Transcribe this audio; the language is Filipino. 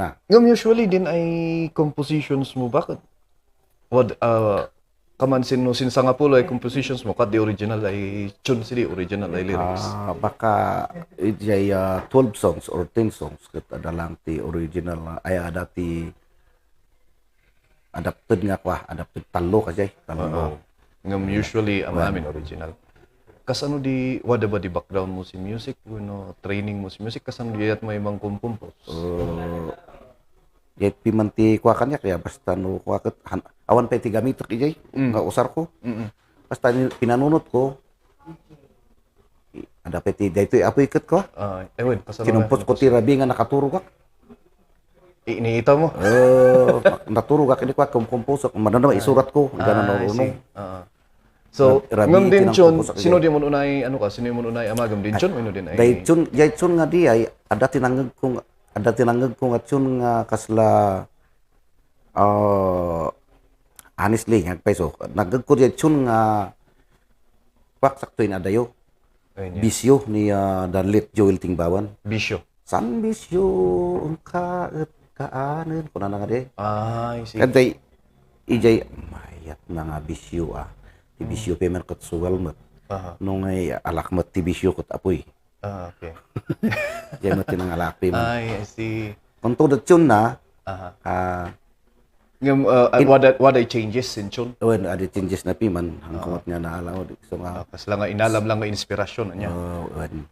na. Ngam usually din ay compositions mo bakit? What kamansin no sin sangapulo ay compositions mo kat the original ay tune sila original ay lyrics. Baka ijay 12 songs or 10 songs kat ada lang ti original ay ada ti adapted nga kwa, adapted talo kasi talo. Ngam usually ang amin original. Kasano di wada ba di background mo si music, training mo si music kasano di at may mang compose. Yet pimanti kwa kanya kaya basta no kwa kat awan pa ti gamit ijay nga usar ko. Basta pinanunot ko ada pa ti daytoy apoy kat ko. Ewan, kasano Kinumpos ko ti rabi nga nakaturo ka. iniita mo. Naturo ka kini kwa compose manana isurat ko ganan no. So, Rabi ngam din chun, tinangkupos ako sino di mo unay sino mo unay amagam din chun, ino din ay. Daytsun nga di ay ada tinanggag ko nga tsun nga kasla honestly nga peso naggag ko daytsun nga pak sakto ina dayo bisyo ni Darlit Joel Tingbawan Bisyo. san bisyo kaet kaanen kuna nga di I see. kadtay ijay mayat na nga bisyo ti bisyo payment kat suwal mat nung ay alakmat ti bisyo kat apoy Okay. jay mat tinang alak payment I see. kung tudot yun na Ngam what ay changes in chun. when ada changes na piman ang kumat nga naalaw so nga Kas lang nga inalam lang nga inspirasyon niya. when